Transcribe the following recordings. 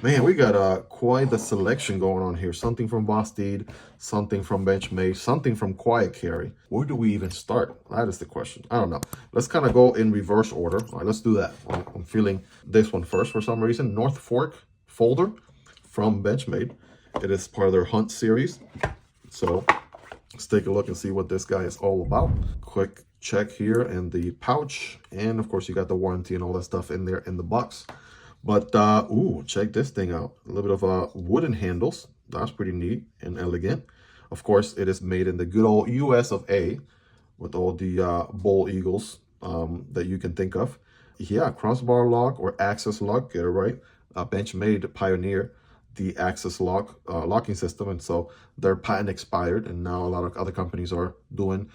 Man, we got quite the selection going on here. Something from Vosteed, something from Benchmade, something from Quiet Carry. Where do we even start? That is the question. I don't know. Let's kind of go in reverse order. All right, let's do that. I'm feeling this one first for some reason. North Fork folder from Benchmade. It is part of their Hunt series. So let's take a look and see what this guy is all about. Quick check here in the pouch. And of course, you got the warranty and all that stuff in there in the box. But, ooh, check this thing out. A little bit of wooden handles. That's pretty neat and elegant. Of course, it is made in the good old US of A with all the bull eagles that you can think of. Yeah, crossbar lock or access lock, get it right. Benchmade pioneer the access lock locking system, and so their patent expired, and now a lot of other companies are doing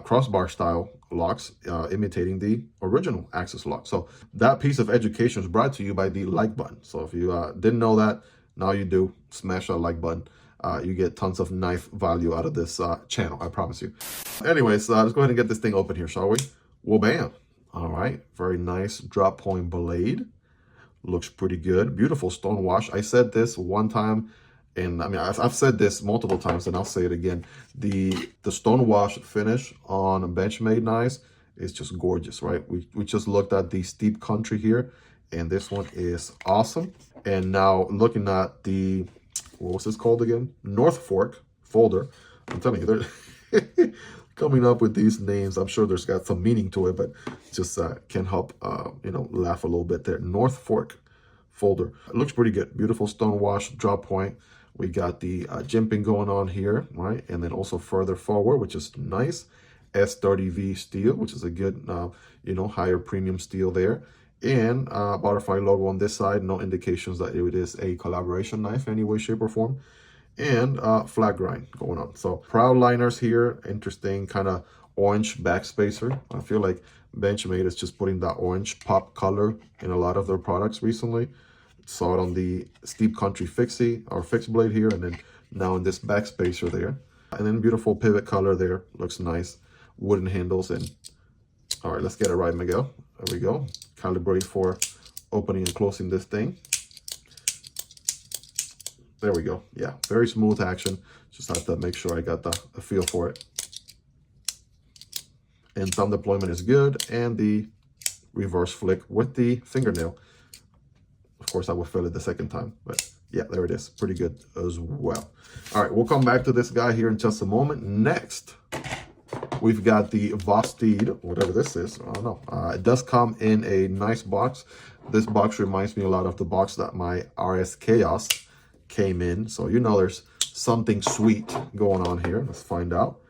crossbar style locks imitating the original access lock. So that piece of education is brought to you by the like button. So if you didn't know that, now you do. Smash that like button. You get tons of knife value out of this channel, I promise you. Anyways, let's go ahead and get this thing open here, shall we? Well, bam. All right, very nice drop point blade. Looks pretty good. Beautiful stone wash. I said this one time, and I mean, I've said this multiple times, and I'll say it again. The stone wash finish on Benchmade knives is just gorgeous, right? We just looked at the Steep Country here, and this one is awesome. And now looking at the, what was this called again? North Fork folder. I'm telling you, they're coming up with these names. I'm sure there's got some meaning to it, but just can't help, laugh a little bit there. North Fork folder. It looks pretty good. Beautiful stone wash drop point. We got the jimping going on here, right? And then also further forward, which is nice. S30V steel, which is a good, higher premium steel there. And butterfly logo on this side. No indications that it is a collaboration knife in any way, shape, or form. And flat grind going on. So proud liners here. Interesting kind of orange backspacer. I feel like Benchmade is just putting that orange pop color in a lot of their products recently. Saw it on the Steep Country Fixie or fixed blade here, and then now in this backspacer there. And then beautiful pivot color there. Looks nice. Wooden handles. And all right, let's get it right, Miguel. There we go. Calibrate for opening and closing this thing. There we go. Yeah, very smooth action. Just have to make sure I got the feel for it. And thumb deployment is good. And the reverse flick with the fingernail. Of course, I will feel it the second time. But yeah, there it is. Pretty good as well. All right, we'll come back to this guy here in just a moment. Next, we've got the Vosteed, whatever this is. I don't know. It does come in a nice box. This box reminds me a lot of the box that my RSKAOS came in. So there's something sweet going on here. Let's find out.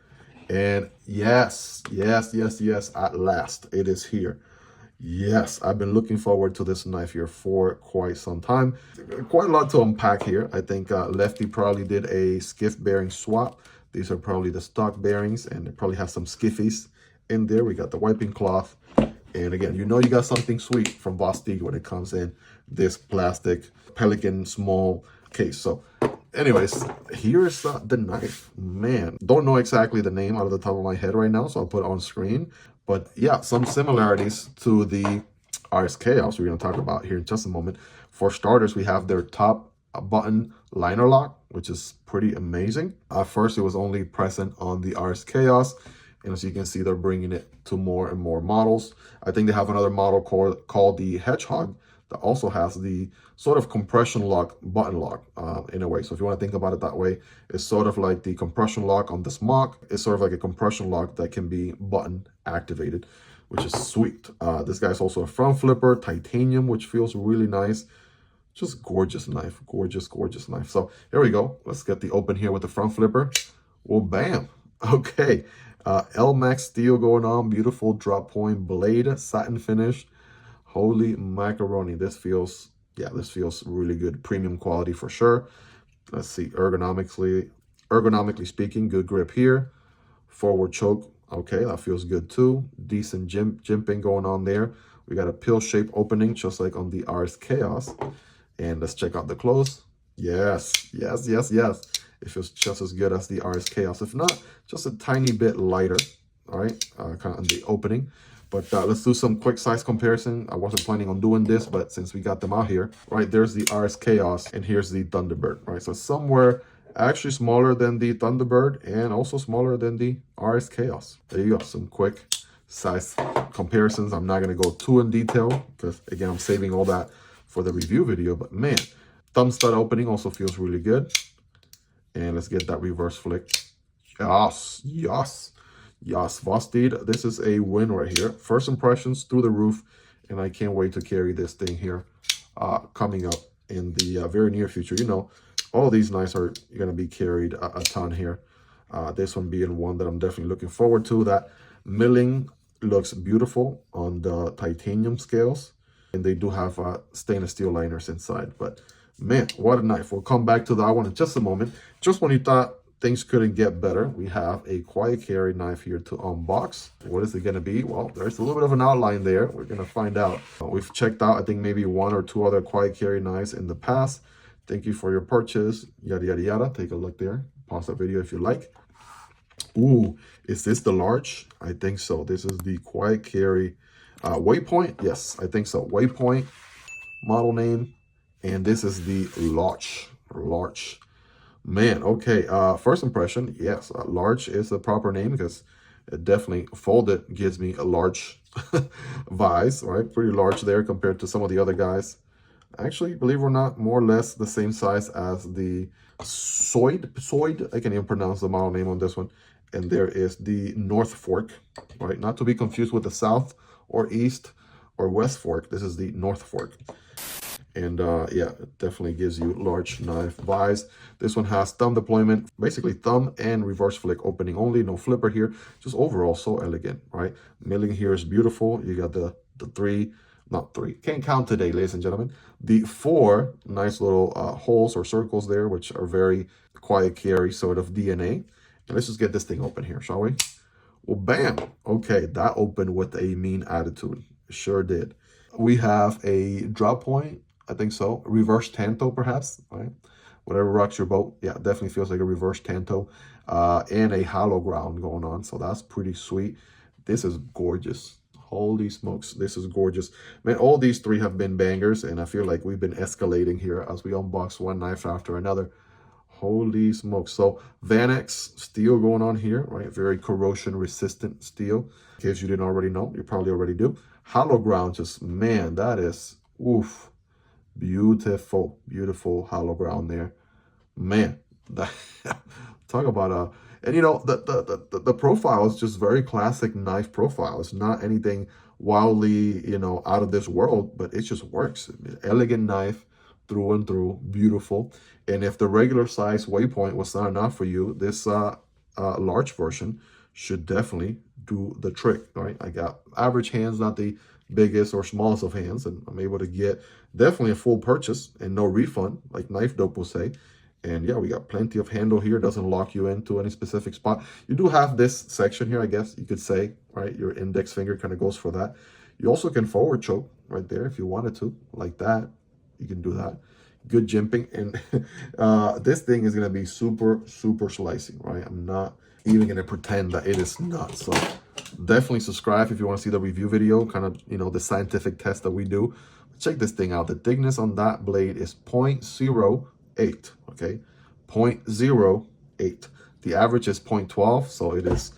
And yes, at last it is here. Yes, I've been looking forward to this knife here for quite some time. Quite a lot to unpack here. I think Lefty probably did a skiff bearing swap. These are probably the stock bearings, and it probably has some skiffies in there. We got the wiping cloth. And again, you got something sweet from Vosteed when it comes in this plastic Pelican small case. So anyways, here's the knife. Man, don't know exactly the name out of the top of my head right now, so I'll put it on screen. But yeah, some similarities to the RSKAOS we're going to talk about here in just a moment. For starters, we have their top button liner lock, which is pretty amazing. At first, it was only present on the RSKAOS. And as you can see, they're bringing it to more and more models. I think they have another model called the Hedgehog that also has the sort of compression lock button lock in a way. So if you want to think about it that way, it's sort of like the compression lock on this mock. It's sort of like a compression lock that can be button activated, which is sweet. This guy's also a front flipper, titanium, which feels really nice. Just gorgeous knife, gorgeous knife. So here we go. Let's get the open here with the front flipper. Well, bam. Okay. LMAX steel going on. Beautiful drop point blade, satin finish. Holy macaroni. This feels really good. Premium quality for sure. Let's see. Ergonomically speaking, good grip here. Forward choke. Okay, that feels good too. Decent jimping going on there. We got a pill shape opening just like on the RSKAOS. And let's check out the close. Yes. It feels just as good as the RSKAOS. If not, just a tiny bit lighter. All right, kind of on the opening. But let's do some quick size comparison. I wasn't planning on doing this, but since we got them out here, right, there's the RSKAOS and here's the Thunderbird, right? So somewhere actually smaller than the Thunderbird and also smaller than the RSKAOS. There you go, some quick size comparisons. I'm not going to go too in detail because, again, I'm saving all that for the review video. But man, thumb stud opening also feels really good. And let's get that reverse flick. Yes, yes, yes. Vosteed, this is a win right here. First impressions through the roof. And I can't wait to carry this thing here coming up in the very near future. You know, all these knives are going to be carried a ton here. This one being one that I'm definitely looking forward to. That milling looks beautiful on the titanium scales. And they do have stainless steel liners inside. But man, what a knife. We'll come back to that one in just a moment. Just when you thought things couldn't get better, we have a quiet carry knife here to unbox. What is it going to be? Well, there's a little bit of an outline there. We're going to find out. We've checked out, I think, maybe one or two other quiet carry knives in the past. Thank you for your purchase. Yada, yada, yada. Take a look there. Pause the video if you like. Ooh, is this the large? I think so. This is the quiet carry Waypoint. Yes, I think so. Waypoint model name. And this is the large. Man, okay. First impression, yes, large is the proper name because it definitely folded gives me a large vise, right? Pretty large there compared to some of the other guys. Actually, believe it or not, more or less the same size as the Soid. I can't even pronounce the model name on this one. And there is the North Fork, right? Not to be confused with the South or East or West Fork. This is the North Fork. And yeah, it definitely gives you large knife vise. This one has thumb deployment, basically thumb and reverse flick opening only, no flipper here. Just overall so elegant, right? Milling here is beautiful. You got the not three, can't count today, ladies and gentlemen. The 4 nice little holes or circles there, which are very quiet carry sort of DNA. And let's just get this thing open here, shall we? Well, bam. Okay, that opened with a mean attitude. It sure did. We have a drop point. I think so. Reverse tanto, perhaps, right? Whatever rocks your boat. Yeah, definitely feels like a reverse tanto. And a hollow ground going on. So that's pretty sweet. This is gorgeous. Holy smokes. This is gorgeous. Man, all these 3 have been bangers. And I feel like we've been escalating here as we unbox one knife after another. Holy smokes. So Vanex steel going on here, right? Very corrosion resistant steel. In case you didn't already know, you probably already do. Hollow ground, just, man, that is, oof. Beautiful, beautiful hollow ground there, man. That, talk about and you know the profile is just very classic knife profile. It's not anything wildly, you know, out of this world, but it just works. Elegant knife through and through, beautiful. And if the regular size Waypoint was not enough for you, this large version should definitely do the trick, right? I got average hands, not the biggest or smallest of hands, and I'm able to get definitely a full purchase and no refund, like Knife Dope will say. And yeah, we got plenty of handle here. Doesn't lock you into any specific spot. You do have this section here, I guess you could say, right? Your index finger kind of goes for that. You also can forward choke right there if you wanted to, like that. You can do that. Good jimping. And this thing is going to be super, super slicing, right? I'm not even going to pretend that it is not. So definitely subscribe if you want to see the review video, kind of, you know, the scientific test that we do. Check this thing out. The thickness on that blade is 0.08, okay? 0.08. The average is 0.12, so it is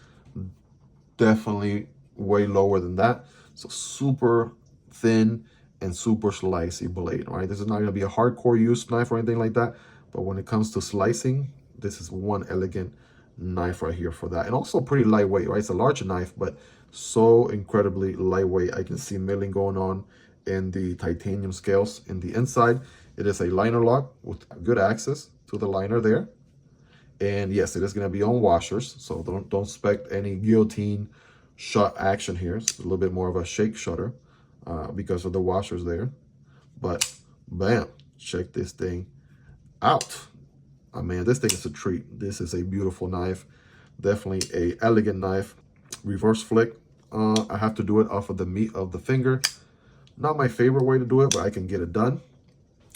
definitely way lower than that. So super thin and super slicey blade, right? This is not going to be a hardcore use knife or anything like that, but when it comes to slicing, this is one elegant knife right here for that. And also pretty lightweight, right? It's a larger knife, but so incredibly lightweight. I can see milling going on in the titanium scales. In the inside, it is a liner lock with good access to the liner there. And yes, it is going to be on washers, so don't expect any guillotine shut action here. It's a little bit more of a shake shutter because of the washers there. But bam, check this thing out. Oh man, this thing is a treat. This is a beautiful knife. Definitely a elegant knife. Reverse flick. I have to do it off of the meat of the finger. Not my favorite way to do it, but I can get it done.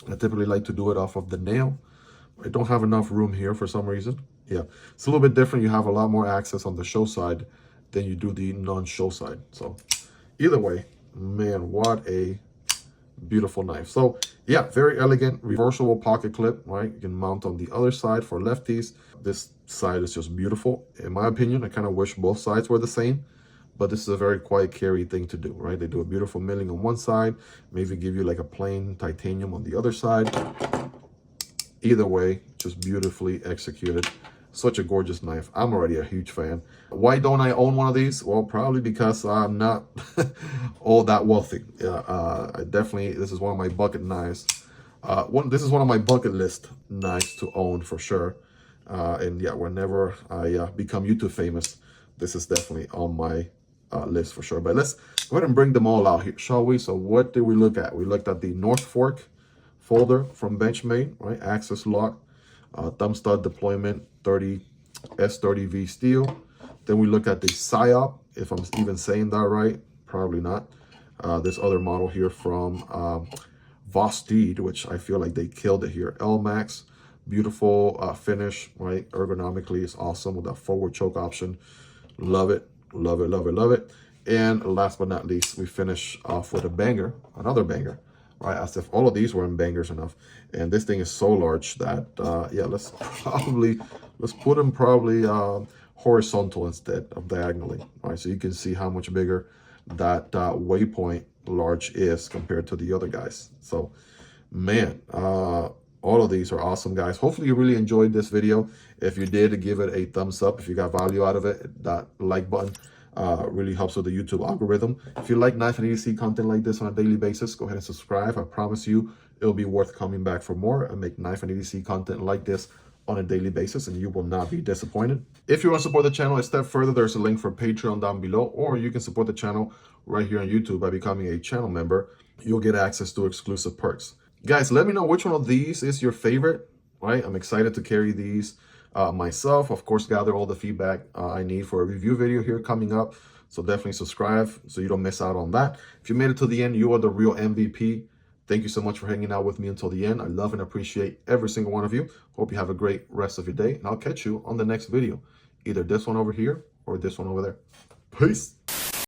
I typically like to do it off of the nail. I don't have enough room here for some reason. Yeah, it's a little bit different. You have a lot more access on the show side than you do the non-show side. So Either way, man, what a beautiful knife. So yeah, very elegant, reversible pocket clip, right? You can mount on the other side for lefties. This side is just beautiful. In my opinion, I kind of wish both sides were the same, but this is a very quiet carry thing to do, right? They do a beautiful milling on one side, maybe give you like a plain titanium on the other side. Either way, just beautifully executed. Such a gorgeous knife. I'm already a huge fan. Why don't I own one of these? Well, probably because I'm not all that wealthy. I definitely, this is one of my bucket knives. This is one of my bucket list knives to own for sure. And yeah, whenever I become YouTube famous, this is definitely on my list for sure. But let's go ahead and bring them all out here, shall we? So what did we look at? We looked at the North Fork folder from Benchmade, right? Access lock, thumb stud deployment, S30V steel. Then we look at the Psyop, if I'm even saying that right, probably not. This other model here from Vosteed, which I feel like they killed it here. L-Max, beautiful finish, right? Ergonomically, it's awesome with that forward choke option. Love it, love it, love it, love it. And last but not least, we finish off with a banger, another banger, right? As if all of these weren't bangers enough. And this thing is so large that, yeah, let's put them probably horizontal instead of diagonally, right? So you can see how much bigger that Waypoint large is compared to the other guys. So, man, all of these are awesome, guys. Hopefully you really enjoyed this video. If you did, give it a thumbs up. If you got value out of it, that like button really helps with the YouTube algorithm. If you like knife and EDC content like this on a daily basis, go ahead and subscribe. I promise you it'll be worth coming back for more and make knife and EDC content like this on a daily basis, and you will not be disappointed. If you want to support the channel a step further, there's a link for Patreon down below, or you can support the channel right here on YouTube by becoming a channel member. You'll get access to exclusive perks. Guys, let me know which one of these is your favorite, right? I'm excited to carry these myself. Of course, gather all the feedback I need for a review video here coming up. So definitely subscribe so you don't miss out on that. If you made it to the end, you are the real MVP. Thank you so much for hanging out with me until the end. I love and appreciate every single one of you. Hope you have a great rest of your day, and I'll catch you on the next video. Either this one over here or this one over there. Peace.